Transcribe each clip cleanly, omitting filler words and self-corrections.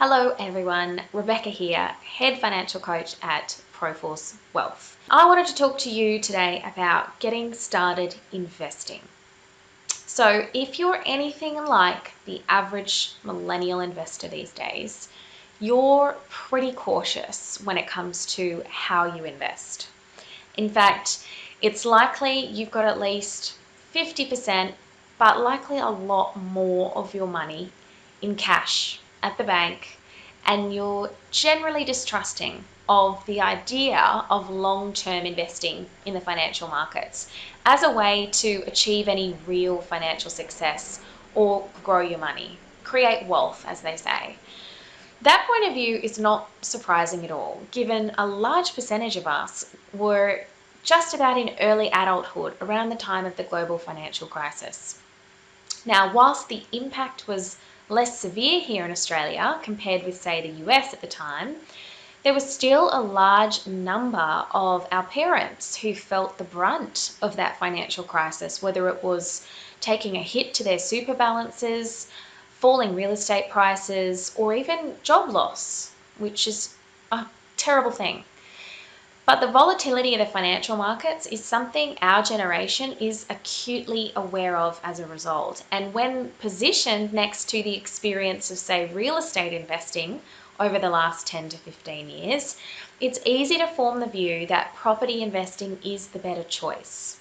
Hello everyone, Rebecca here, Head Financial Coach at Proforce Wealth. I wanted to talk to you today about getting started investing. So if you're anything like the average millennial investor these days, you're pretty cautious when it comes to how you invest. In fact, it's likely you've got at least 50%, but likely a lot more of your money in cash at the bank, and you're generally distrusting of the idea of long-term investing in the financial markets as a way to achieve any real financial success or grow your money, create wealth, as they say. That point of view is not surprising at all, given a large percentage of us were just about in early adulthood around the time of the global financial crisis. Now, whilst the impact was less severe here in Australia compared with, say, the US at the time, there was still a large number of our parents who felt the brunt of that financial crisis, whether it was taking a hit to their super balances, falling real estate prices, or even job loss, which is a terrible thing. But the volatility of the financial markets is something our generation is acutely aware of as a result. And when positioned next to the experience of, say, real estate investing over the last 10 to 15 years, it's easy to form the view that property investing is the better choice.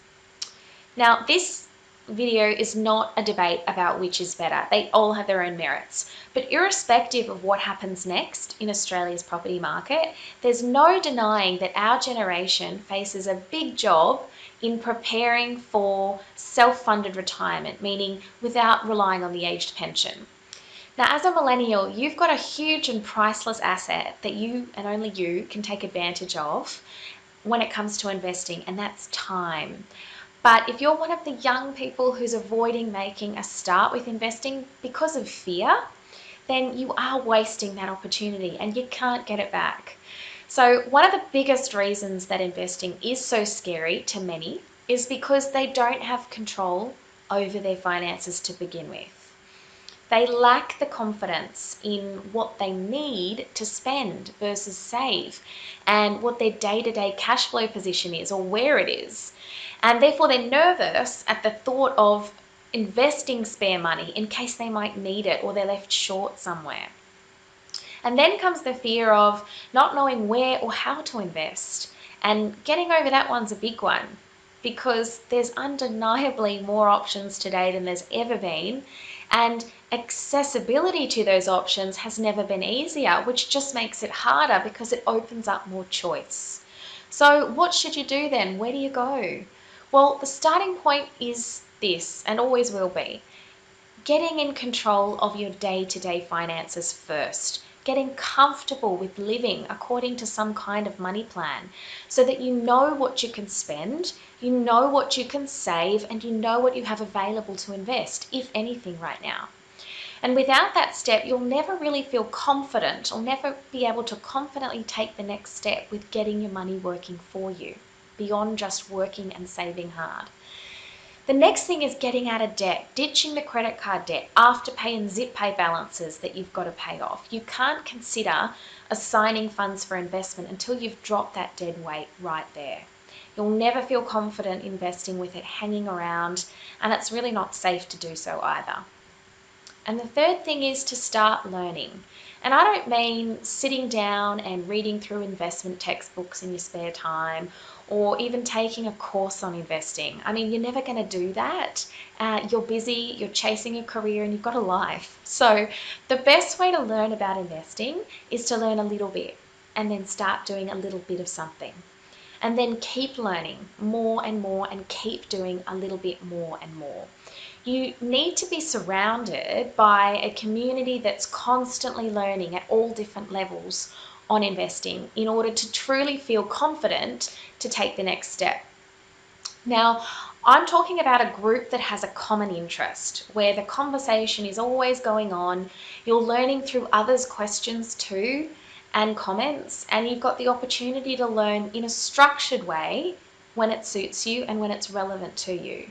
Now, this video is not a debate about which is better. They all have their own merits. But irrespective of what happens next in Australia's property market, there's no denying that our generation faces a big job in preparing for self-funded retirement, meaning without relying on the aged pension. Now, as a millennial, you've got a huge and priceless asset that you and only you can take advantage of when it comes to investing, and that's time. But if you're one of the young people who's avoiding making a start with investing because of fear, then you are wasting that opportunity and you can't get it back. So one of the biggest reasons that investing is so scary to many is because they don't have control over their finances to begin with. They lack the confidence in what they need to spend versus save, and what their day-to-day cash flow position is or where it is. And therefore they're nervous at the thought of investing spare money in case they might need it or they're left short somewhere. And then comes the fear of not knowing where or how to invest. And getting over that one's a big one, because there's undeniably more options today than there's ever been, and accessibility to those options has never been easier, which just makes it harder because it opens up more choice. So what should you do then? Where do you go? Well, the starting point is this, and always will be, getting in control of your day-to-day finances first. Getting comfortable with living according to some kind of money plan so that you know what you can spend, you know what you can save, and you know what you have available to invest, if anything, right now. And without that step, you'll never really feel confident or never be able to confidently take the next step with getting your money working for you, beyond just working and saving hard. The next thing is getting out of debt, ditching the credit card debt, Afterpay and ZipPay balances that you've got to pay off. You can't consider assigning funds for investment until you've dropped that dead weight right there. You'll never feel confident investing with it hanging around, and it's really not safe to do so either. And the third thing is to start learning. And I don't mean sitting down and reading through investment textbooks in your spare time, or even taking a course on investing. I mean, you're never going to do that. You're busy, you're chasing your career, and you've got a life. So the best way to learn about investing is to learn a little bit and then start doing a little bit of something. And then keep learning more and more and keep doing a little bit more and more. You need to be surrounded by a community that's constantly learning at all different levels on investing in order to truly feel confident to take the next step. Now, I'm talking about a group that has a common interest, where the conversation is always going on, you're learning through others' questions too, and comments, and you've got the opportunity to learn in a structured way when it suits you and when it's relevant to you.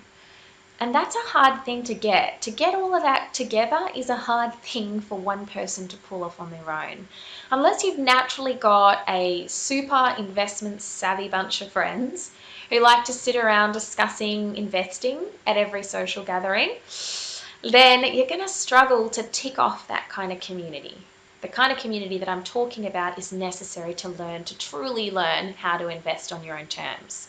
And that's a hard thing to get. To get all of that together is a hard thing for one person to pull off on their own. Unless you've naturally got a super investment savvy bunch of friends who like to sit around discussing investing at every social gathering, then you're going to struggle to tick off that kind of community. The kind of community that I'm talking about is necessary to truly learn how to invest on your own terms.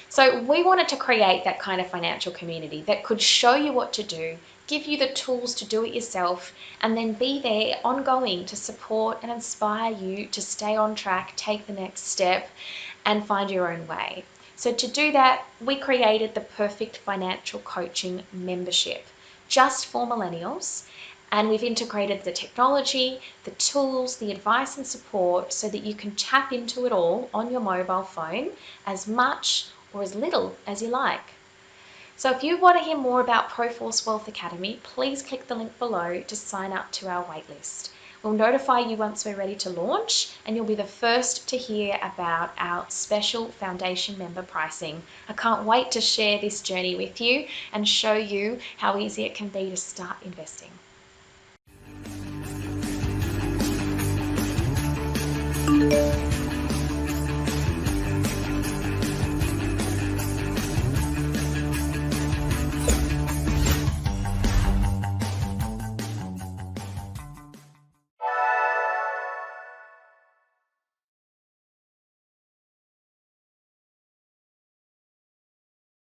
So we wanted to create that kind of financial community that could show you what to do, give you the tools to do it yourself, and then be there ongoing to support and inspire you to stay on track, take the next step, and find your own way. So to do that, we created the Perfect Financial Coaching membership just for millennials. And we've integrated the technology, the tools, the advice and support so that you can tap into it all on your mobile phone as much or as little as you like. So if you want to hear more about Proforce Wealth Academy, please click the link below to sign up to our waitlist. We'll notify you once we're ready to launch, and you'll be the first to hear about our special foundation member pricing. I can't wait to share this journey with you and show you how easy it can be to start investing.